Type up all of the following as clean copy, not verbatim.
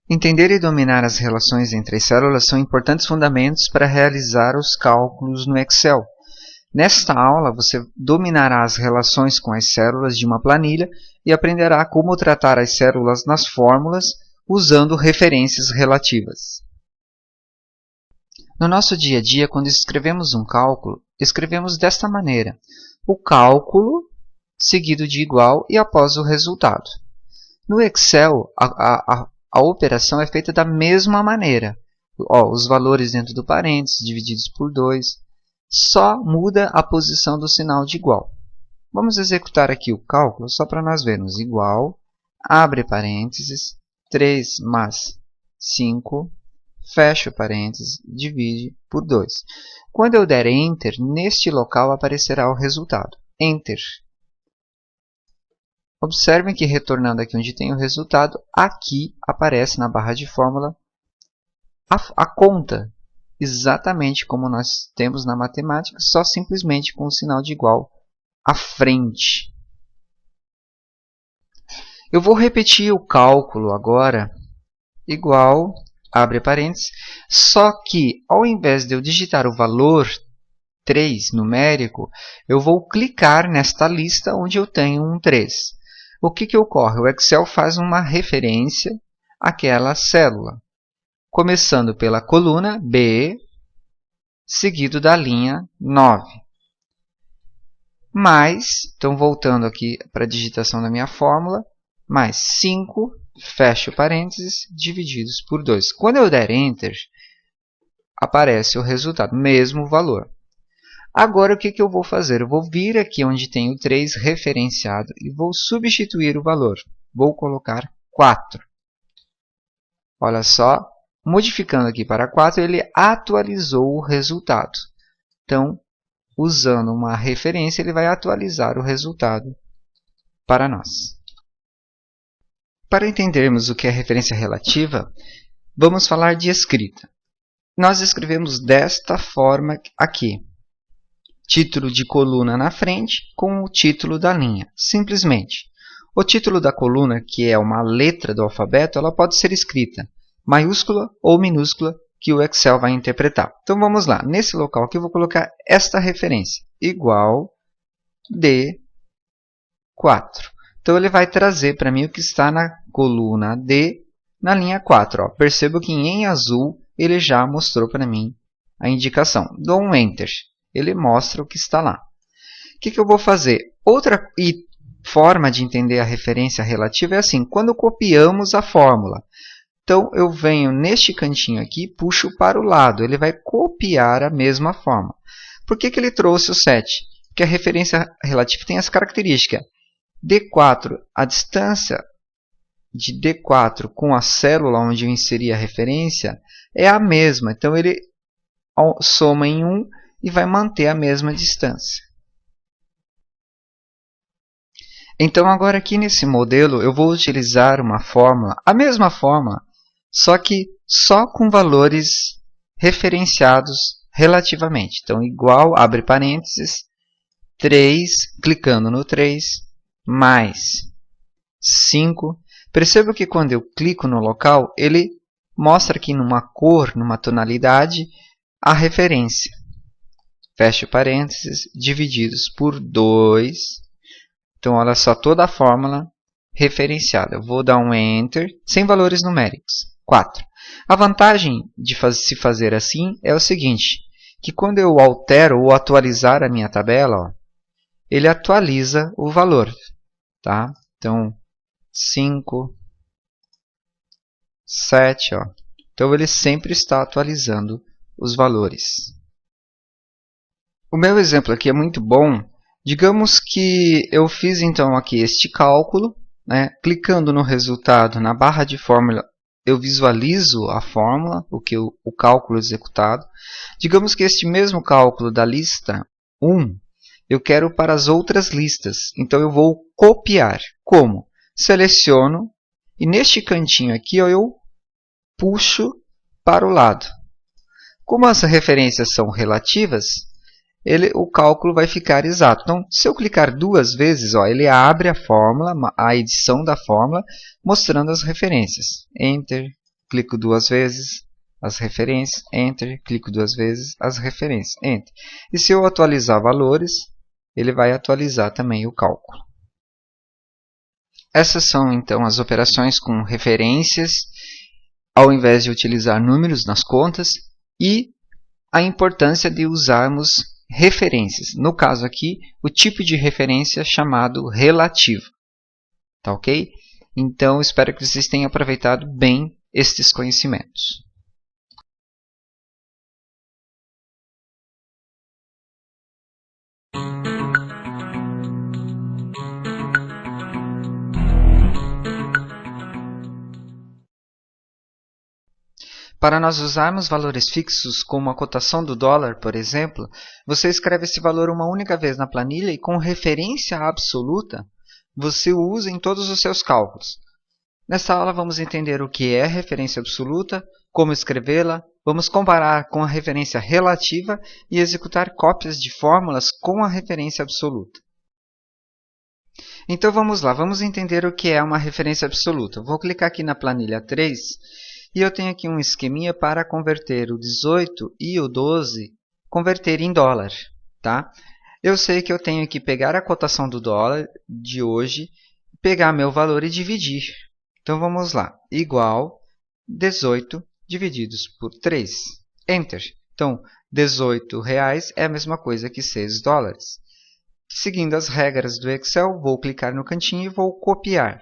Entender e dominar as relações entre as células são importantes fundamentos para realizar os cálculos no Excel. Nesta aula, você dominará as relações com as células de uma planilha e aprenderá como tratar as células nas fórmulas usando referências relativas. No nosso dia a dia, quando escrevemos um cálculo, escrevemos desta maneira: o cálculo seguido de igual e após o resultado. No Excel, a operação é feita da mesma maneira. Os valores dentro do parênteses divididos por 2, só muda a posição do sinal de igual. Vamos executar aqui o cálculo só para nós vermos. Igual, abre parênteses, 3 mais 5, fecha o parênteses, divide por 2. Quando eu der Enter, neste local aparecerá o resultado. Enter. Observem que retornando aqui onde tem o resultado, aqui aparece na barra de fórmula a conta, exatamente como nós temos na matemática, só simplesmente com o sinal de igual à frente. Eu vou repetir o cálculo agora, igual, abre parênteses, só que ao invés de eu digitar o valor 3 numérico, eu vou clicar nesta lista onde eu tenho um 3. O que ocorre? O Excel faz uma referência àquela célula, começando pela coluna B, seguido da linha 9. Mais, então voltando aqui para a digitação da minha fórmula, mais 5, fecha o parênteses, divididos por 2. Quando eu der Enter, aparece o resultado, mesmo valor. Agora, o que eu vou fazer? Eu vou vir aqui onde tem o 3 referenciado e vou substituir o valor. Vou colocar 4. Olha só, modificando aqui para 4, ele atualizou o resultado. Então, usando uma referência, ele vai atualizar o resultado para nós. Para entendermos o que é referência relativa, vamos falar de escrita. Nós escrevemos desta forma aqui. Título de coluna na frente com o título da linha, simplesmente. O título da coluna, que é uma letra do alfabeto, ela pode ser escrita maiúscula ou minúscula, que o Excel vai interpretar. Então vamos lá, nesse local aqui eu vou colocar esta referência, igual D4. Então ele vai trazer para mim o que está na coluna D, na linha 4. Percebo que em azul ele já mostrou para mim a indicação. Dou um Enter. Ele mostra o que está lá. O que eu vou fazer? Outra forma de entender a referência relativa é assim, quando copiamos a fórmula. Então, eu venho neste cantinho aqui e puxo para o lado. Ele vai copiar a mesma fórmula. Por que ele trouxe o 7? Porque a referência relativa tem essa característica. D4, a distância de D4 com a célula onde eu inseri a referência é a mesma. Então, ele soma em 1 e vai manter a mesma distância. Então, agora aqui nesse modelo, eu vou utilizar uma fórmula, a mesma fórmula, só que só com valores referenciados relativamente. Então, igual, abre parênteses, 3, clicando no 3, mais 5. Perceba que quando eu clico no local, ele mostra aqui numa cor, numa tonalidade, a referência. Fecha parênteses, divididos por 2. Então, olha só, toda a fórmula referenciada. Eu vou dar um Enter, sem valores numéricos. 4. A vantagem de se fazer assim é o seguinte, que quando eu altero ou atualizar a minha tabela, ele atualiza o valor. Tá? Então, 5, 7. Então, ele sempre está atualizando os valores. O meu exemplo aqui é muito bom. Digamos que eu fiz então aqui este cálculo, né? Clicando no resultado na barra de fórmula, eu visualizo a fórmula, o cálculo executado. Digamos que este mesmo cálculo da lista 1, eu quero para as outras listas. Então eu vou copiar. Como? Seleciono e neste cantinho aqui eu puxo para o lado. Como as referências são relativas, o cálculo vai ficar exato. Então, se eu clicar 2 vezes, ele abre a fórmula, a edição da fórmula, mostrando as referências. Enter, clico duas vezes, as referências, Enter, clico duas vezes, as referências, Enter. E se eu atualizar valores, ele vai atualizar também o cálculo. Essas são, então, as operações com referências, ao invés de utilizar números nas contas, e a importância de usarmos referências. No caso aqui, o tipo de referência chamado relativo. Tá ok? Então, espero que vocês tenham aproveitado bem estes conhecimentos. Para nós usarmos valores fixos, como a cotação do dólar, por exemplo, você escreve esse valor uma única vez na planilha e com referência absoluta, você o usa em todos os seus cálculos. Nesta aula vamos entender o que é referência absoluta, como escrevê-la, vamos comparar com a referência relativa e executar cópias de fórmulas com a referência absoluta. Então vamos lá, vamos entender o que é uma referência absoluta. Vou clicar aqui na planilha 3 e eu tenho aqui um esqueminha para converter o 18 e o 12, converter em dólar. Tá? Eu sei que eu tenho que pegar a cotação do dólar de hoje, pegar meu valor e dividir. Então vamos lá, igual 18 divididos por 3. Enter. Então, R$18 é a mesma coisa que 6 dólares. Seguindo as regras do Excel, vou clicar no cantinho e vou copiar.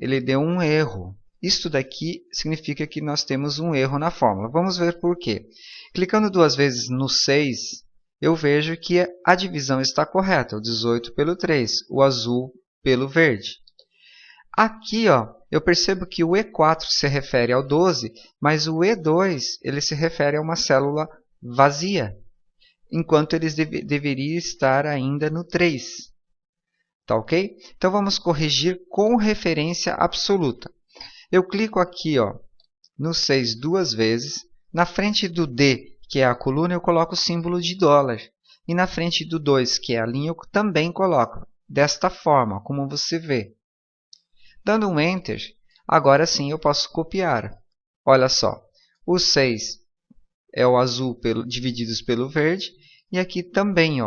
Ele deu um erro. Isto daqui significa que nós temos um erro na fórmula. Vamos ver por quê. Clicando duas vezes no 6, eu vejo que a divisão está correta. O 18 pelo 3, o azul pelo verde. Aqui, eu percebo que o E4 se refere ao 12, mas o E2 ele se refere a uma célula vazia, enquanto eles deveriam estar ainda no 3. Tá ok? Então, vamos corrigir com referência absoluta. Eu clico aqui no 6 duas vezes. Na frente do D, que é a coluna, eu coloco o símbolo de dólar. E na frente do 2, que é a linha, eu também coloco. Desta forma, como você vê. Dando um Enter, agora sim eu posso copiar. Olha só, o 6 é o azul divididos pelo verde. E aqui também,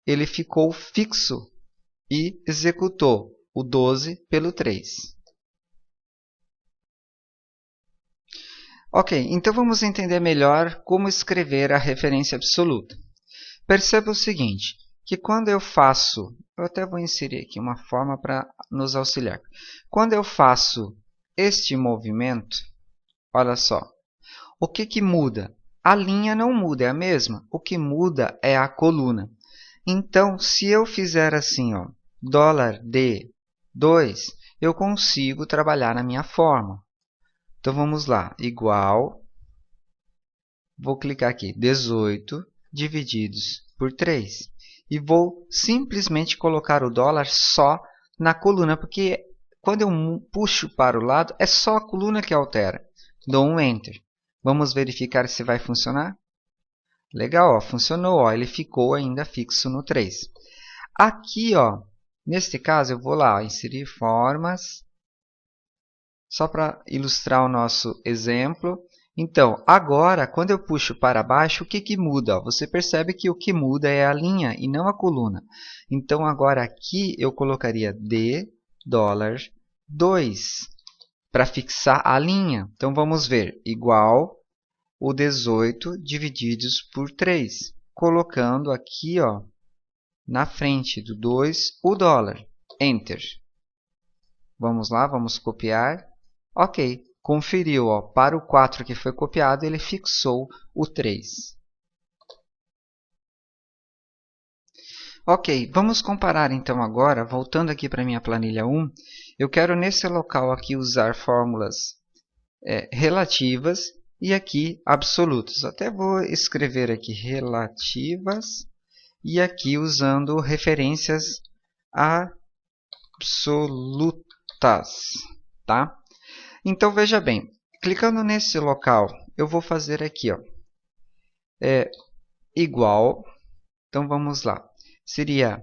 ele ficou fixo e executou o 12 pelo 3. Ok, então vamos entender melhor como escrever a referência absoluta. Perceba o seguinte, que quando eu faço, eu até vou inserir aqui uma forma para nos auxiliar. Quando eu faço este movimento, olha só, o que muda? A linha não muda, é a mesma. O que muda é a coluna. Então, se eu fizer assim, dólar D2, eu consigo trabalhar na minha forma. Então, vamos lá, igual, vou clicar aqui, 18 divididos por 3. E vou simplesmente colocar o dólar só na coluna, porque quando eu puxo para o lado, é só a coluna que altera. Dou um Enter. Vamos verificar se vai funcionar? Legal, funcionou, ele ficou ainda fixo no 3. Aqui, neste caso, eu vou lá, inserir formas, só para ilustrar o nosso exemplo. Então, agora, quando eu puxo para baixo, o que muda? Você percebe que o que muda é a linha e não a coluna. Então, agora aqui eu colocaria $2 para fixar a linha. Então, vamos ver, igual o 18 divididos por 3, colocando aqui na frente do 2 o dólar. Enter. Vamos lá, vamos copiar. Ok, conferiu. Para o 4 que foi copiado, ele fixou o 3. Ok, vamos comparar então agora, voltando aqui para a minha planilha 1, eu quero nesse local aqui usar fórmulas relativas e aqui absolutas. Até vou escrever aqui relativas e aqui usando referências absolutas, tá? Então veja bem, clicando nesse local, eu vou fazer aqui, igual. Então vamos lá. Seria,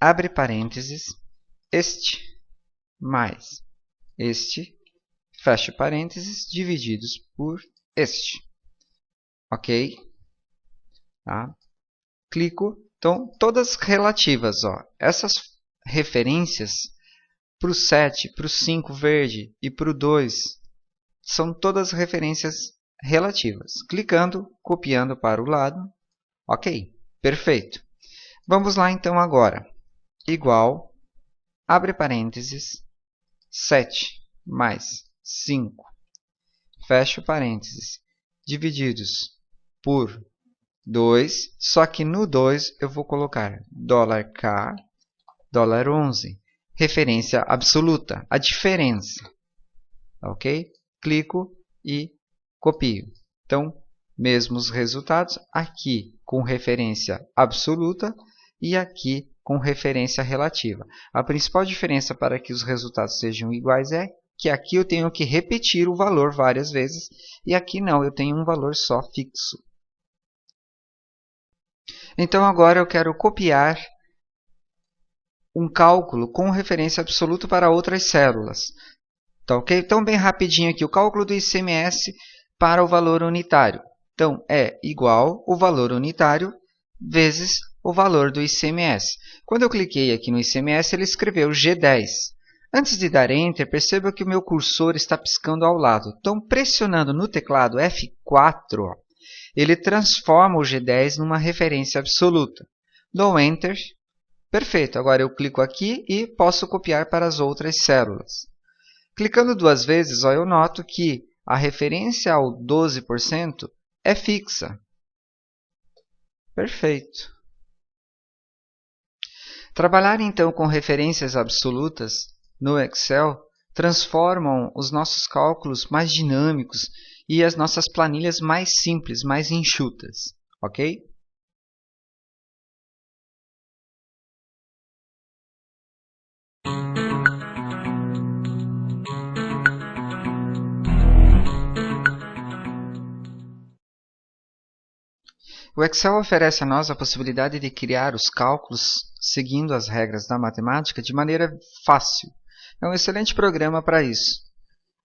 abre parênteses, este mais este, fecho parênteses, divididos por este. Ok? Tá? Clico. Então, todas relativas. Ó. Essas referências para o 7, para o 5 verde e para o 2 são todas referências relativas. Clicando, copiando para o lado. Ok, perfeito. Vamos lá então agora. Igual, abre parênteses, 7 mais 5, fecho parênteses, divididos por 2, só que no 2 eu vou colocar $K, $11, referência absoluta, a diferença. Ok? Clico e copio. Então, mesmos resultados, aqui com referência absoluta e aqui com referência relativa. A principal diferença para que os resultados sejam iguais é que aqui eu tenho que repetir o valor várias vezes e aqui não, eu tenho um valor só fixo. Então, agora eu quero copiar um cálculo com referência absoluta para outras células. Tá, ok? Então, bem rapidinho aqui, o cálculo do ICMS para o valor unitário. Então, é igual o valor unitário vezes o valor do ICMS. Quando eu cliquei aqui no ICMS, ele escreveu G10. Antes de dar Enter, perceba que o meu cursor está piscando ao lado. Então, pressionando no teclado F4, ó, ele transforma o G10 numa referência absoluta. Dou Enter. Perfeito. Agora eu clico aqui e posso copiar para as outras células. Clicando duas vezes, ó, eu noto que a referência ao 12% é fixa. Perfeito. Trabalhar então com referências absolutas no Excel transformam os nossos cálculos mais dinâmicos e as nossas planilhas mais simples, mais enxutas. Ok? O Excel oferece a nós a possibilidade de criar os cálculos seguindo as regras da matemática de maneira fácil. É um excelente programa para isso.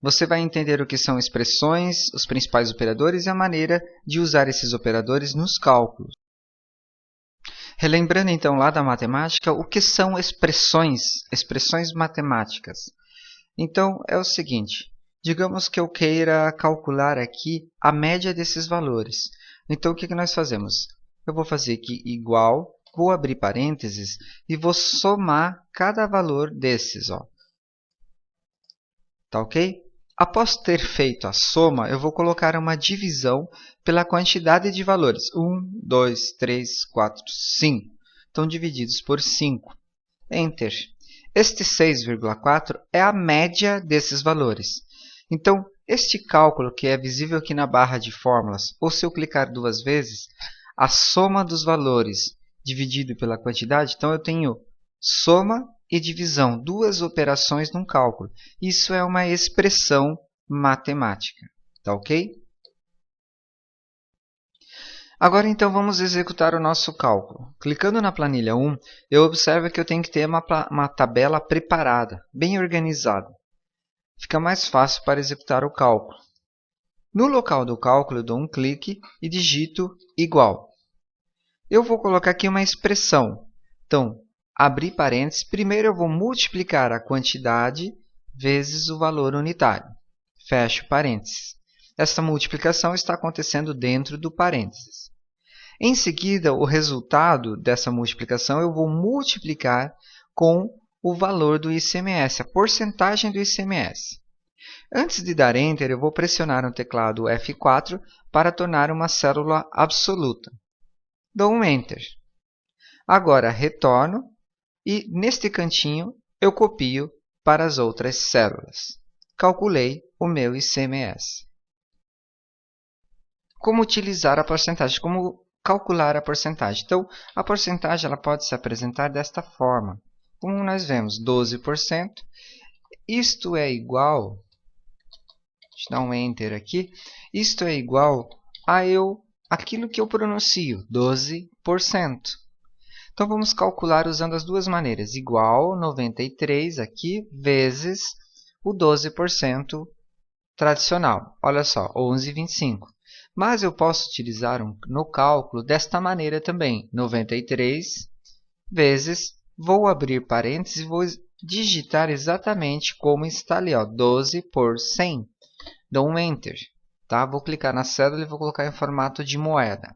Você vai entender o que são expressões, os principais operadores e a maneira de usar esses operadores nos cálculos. Relembrando então lá da matemática, o que são expressões matemáticas? Então, é o seguinte, digamos que eu queira calcular aqui a média desses valores. Então, o que nós fazemos? Eu vou fazer aqui igual, vou abrir parênteses e vou somar cada valor desses. Ó. Tá ok? Após ter feito a soma, eu vou colocar uma divisão pela quantidade de valores. 1, 2, 3, 4, 5. Estão divididos por 5. Enter. Este 6,4 é a média desses valores. Então, este cálculo que é visível aqui na barra de fórmulas, ou se eu clicar duas vezes, a soma dos valores dividido pela quantidade, então eu tenho soma e divisão, duas operações num cálculo. Isso é uma expressão matemática. Tá ok? Agora, então, vamos executar o nosso cálculo. Clicando na planilha 1, eu observo que eu tenho que ter uma tabela preparada, bem organizada. Fica mais fácil para executar o cálculo. No local do cálculo, eu dou um clique e digito igual. Eu vou colocar aqui uma expressão. Então, abrir parênteses, primeiro eu vou multiplicar a quantidade vezes o valor unitário. Fecho parênteses. Essa multiplicação está acontecendo dentro do parênteses. Em seguida, o resultado dessa multiplicação eu vou multiplicar com o valor do ICMS, a porcentagem do ICMS. Antes de dar Enter, eu vou pressionar no teclado F4 para tornar uma célula absoluta. Dou um Enter. Agora retorno e neste cantinho eu copio para as outras células. Calculei o meu ICMS. Como utilizar a porcentagem? Como calcular a porcentagem? Então, a porcentagem ela pode se apresentar desta forma. Como nós vemos, 12%. Isto é igual, deixa eu dar um Enter aqui, isto é igual a aquilo que eu pronuncio, 12%. Então, vamos calcular usando as duas maneiras, igual 93 aqui, vezes o 12% tradicional. Olha só, 11,25. Mas eu posso utilizar no cálculo desta maneira também. 93 vezes, vou abrir parênteses e vou digitar exatamente como está ali, ó, 12 por 100. Dou um Enter. Tá? Vou clicar na cédula e vou colocar em formato de moeda.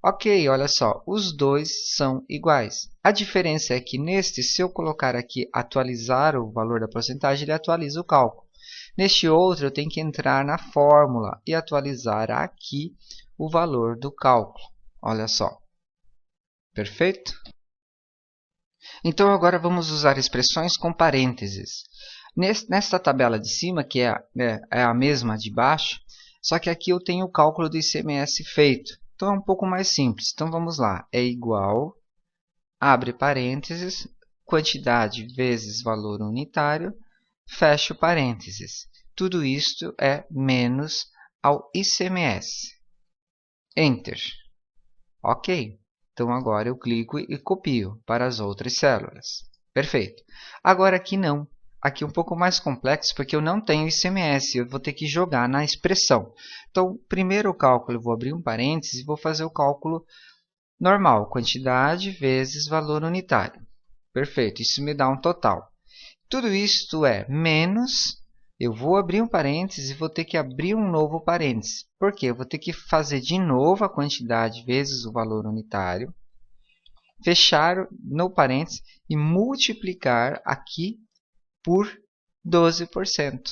Ok, olha só, os dois são iguais. A diferença é que neste, se eu colocar aqui atualizar o valor da porcentagem, ele atualiza o cálculo. Neste outro, eu tenho que entrar na fórmula e atualizar aqui o valor do cálculo. Olha só. Perfeito? Então, agora vamos usar expressões com parênteses. Nesta tabela de cima, que é a mesma de baixo, só que aqui eu tenho o cálculo do ICMS feito. Então, é um pouco mais simples. Então, vamos lá. É igual, abre parênteses, quantidade vezes valor unitário, fecha parênteses. Tudo isto é menos ao ICMS. Enter. Ok. Então, agora eu clico e copio para as outras células. Perfeito. Agora, aqui não. Aqui é um pouco mais complexo, porque eu não tenho ICMS. Eu vou ter que jogar na expressão. Então, primeiro o cálculo, eu vou abrir um parênteses e vou fazer o cálculo normal. Quantidade vezes valor unitário. Perfeito. Isso me dá um total. Tudo isto é menos... Eu vou abrir um parênteses e vou ter que abrir um novo parênteses. Por quê? Eu vou ter que fazer de novo a quantidade vezes o valor unitário, fechar no parênteses e multiplicar aqui por 12%.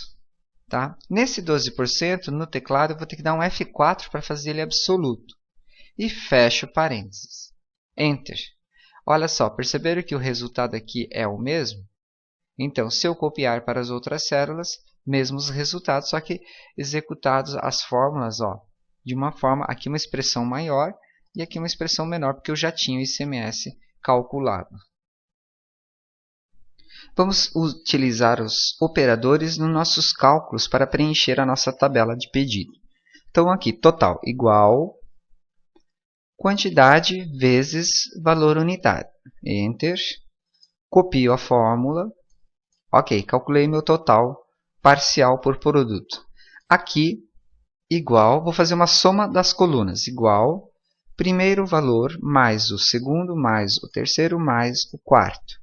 Tá? Nesse 12%, no teclado, eu vou ter que dar um F4 para fazer ele absoluto. E fecho parênteses. Enter. Olha só, perceberam que o resultado aqui é o mesmo? Então, se eu copiar para as outras células, mesmos resultados, só que executados as fórmulas, ó, de uma forma, aqui uma expressão maior e aqui uma expressão menor, porque eu já tinha o ICMS calculado. Vamos utilizar os operadores nos nossos cálculos para preencher a nossa tabela de pedido. Então, aqui, total igual quantidade vezes valor unitário. Enter. Copio a fórmula. Ok, calculei meu total parcial por produto. Aqui, igual, vou fazer uma soma das colunas. Igual, primeiro valor mais o segundo, mais o terceiro, mais o quarto.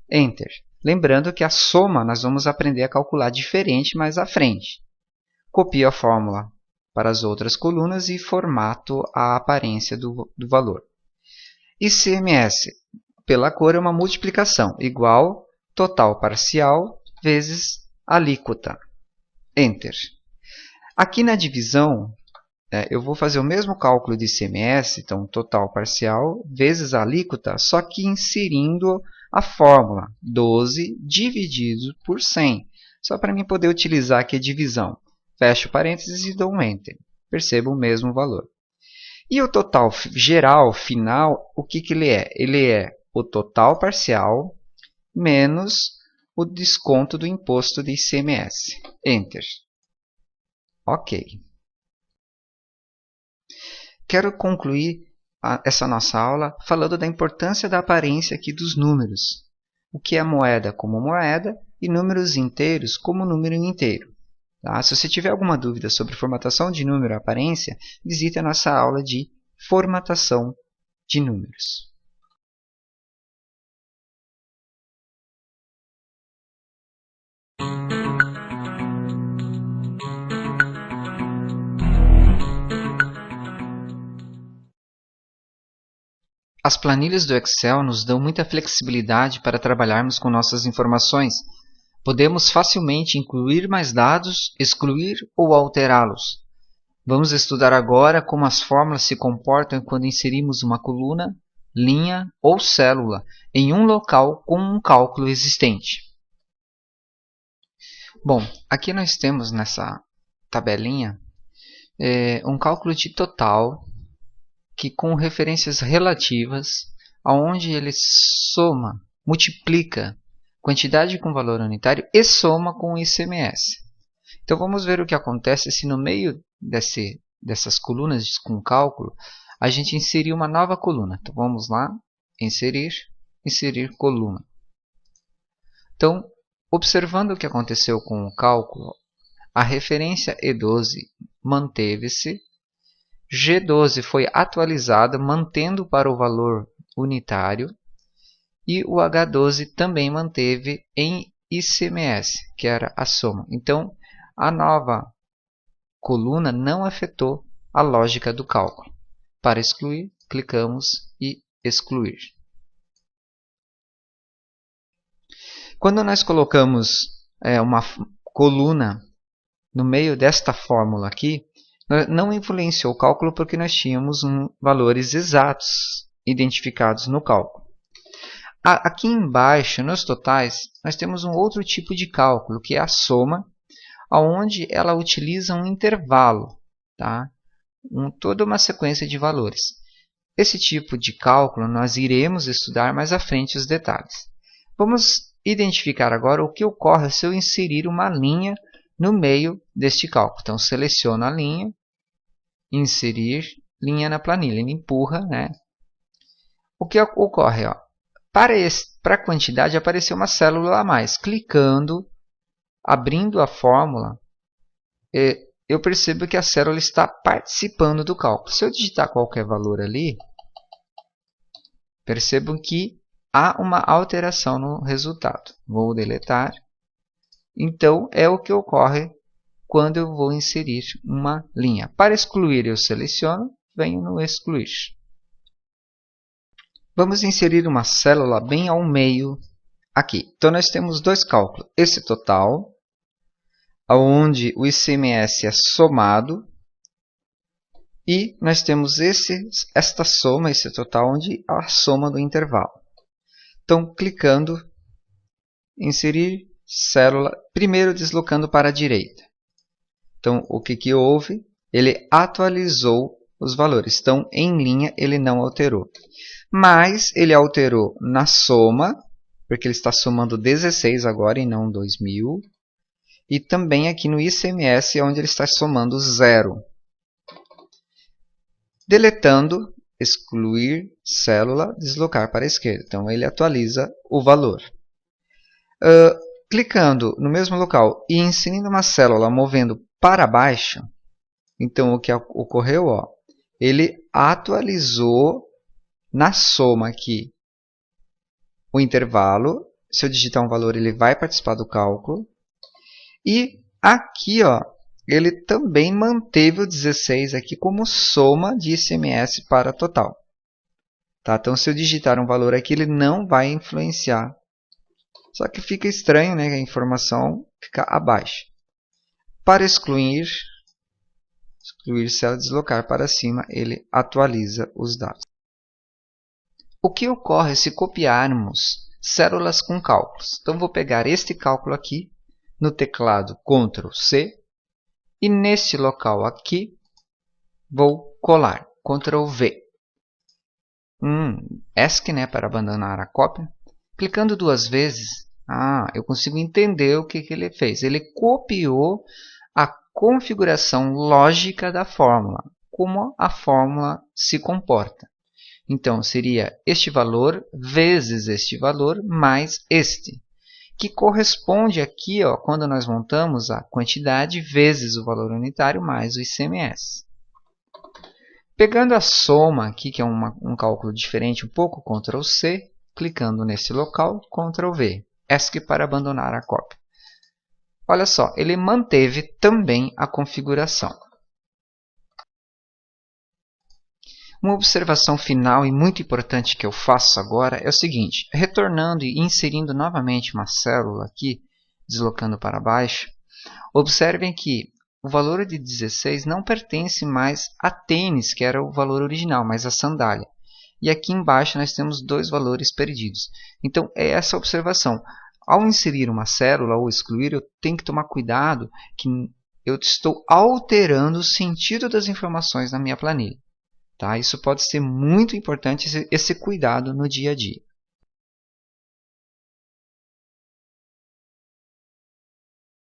Enter. Lembrando que a soma nós vamos aprender a calcular diferente mais à frente. Copio a fórmula para as outras colunas e formato a aparência do valor. ICMS, pela cor, é uma multiplicação. Igual, total parcial, vezes alíquota. Enter. Aqui na divisão, eu vou fazer o mesmo cálculo de ICMS, então total parcial, vezes a alíquota, só que inserindo a fórmula 12 dividido por 100. Só para mim poder utilizar aqui a divisão. Fecho parênteses e dou um Enter. Perceba o mesmo valor. E o total geral, final, o que ele é? Ele é o total parcial menos o desconto do imposto de ICMS. Enter. Ok. Quero concluir essa nossa aula falando da importância da aparência aqui dos números. O que é moeda como moeda e números inteiros como número inteiro. Tá? Se você tiver alguma dúvida sobre formatação de número e aparência, visite a nossa aula de formatação de números. As planilhas do Excel nos dão muita flexibilidade para trabalharmos com nossas informações. Podemos facilmente incluir mais dados, excluir ou alterá-los. Vamos estudar agora como as fórmulas se comportam quando inserimos uma coluna, linha ou célula em um local com um cálculo existente. Bom, aqui nós temos nessa tabelinha um cálculo de total que com referências relativas, onde ele soma, multiplica quantidade com valor unitário e soma com o ICMS. Então vamos ver o que acontece se no meio dessas colunas com cálculo a gente inserir uma nova coluna. Então vamos lá, inserir coluna. Então, observando o que aconteceu com o cálculo, a referência E12 manteve-se, G12 foi atualizada, mantendo para o valor unitário, e o H12 também manteve em ICMS, que era a soma. Então, a nova coluna não afetou a lógica do cálculo. Para excluir, clicamos e excluir. Quando nós colocamos uma coluna no meio desta fórmula aqui, não influenciou o cálculo porque nós tínhamos valores exatos identificados no cálculo. Aqui embaixo, nos totais, nós temos um outro tipo de cálculo, que é a soma, onde ela utiliza um intervalo, tá? Toda uma sequência de valores. Esse tipo de cálculo nós iremos estudar mais à frente os detalhes. Vamos identificar agora o que ocorre se eu inserir uma linha no meio deste cálculo. Então, seleciono a linha, inserir linha na planilha, ele empurra, né? O que ocorre? Ó, para a quantidade apareceu uma célula a mais. Clicando, abrindo a fórmula, eu percebo que a célula está participando do cálculo. Se eu digitar qualquer valor ali, percebo que há uma alteração no resultado. Vou deletar. Então, é o que ocorre quando eu vou inserir uma linha. Para excluir, eu seleciono, venho no excluir. Vamos inserir uma célula bem ao meio aqui. Então, nós temos dois cálculos. Esse total, onde o ICMS é somado, e nós temos esta soma, esse total, onde a soma do intervalo. Então, clicando, inserir célula, primeiro deslocando para a direita. Então, o que houve? Ele atualizou os valores. Então, em linha, ele não alterou. Mas ele alterou na soma, porque ele está somando 16 agora e não 2.000. E também aqui no ICMS, onde ele está somando 0. Deletando, excluir célula, deslocar para a esquerda. Então, ele atualiza o valor. Clicando no mesmo local e inserindo uma célula movendo para baixo, então o que ocorreu? Ele atualizou na soma aqui o intervalo. Se eu digitar um valor, ele vai participar do cálculo. E aqui, ele também manteve o 16 aqui como soma de ICMS para total. Tá? Então, se eu digitar um valor aqui, ele não vai influenciar. Só que fica estranho, né? A informação fica abaixo. Para excluir célula, deslocar para cima, ele atualiza os dados. O que ocorre se copiarmos células com cálculos? Então, vou pegar este cálculo aqui, no teclado Ctrl+C, e neste local aqui, vou colar, Ctrl+V. ESC, né, para abandonar a cópia. Clicando duas vezes, eu consigo entender o que ele fez. Ele copiou a configuração lógica da fórmula, como a fórmula se comporta. Então, seria este valor vezes este valor mais este, que corresponde aqui, quando nós montamos a quantidade vezes o valor unitário mais o ICMS. Pegando a soma aqui, que é um cálculo diferente um pouco, Ctrl+C, clicando nesse local, Ctrl+V, ESC para abandonar a cópia. Olha só, ele manteve também a configuração. Uma observação final e muito importante que eu faço agora é o seguinte: retornando e inserindo novamente uma célula aqui, deslocando para baixo, observem que o valor de 16 não pertence mais a tênis, que era o valor original, mas a sandália. E aqui embaixo nós temos dois valores perdidos. Então, é essa observação. Ao inserir uma célula ou excluir, eu tenho que tomar cuidado que eu estou alterando o sentido das informações na minha planilha. Tá? Isso pode ser muito importante, esse cuidado no dia a dia.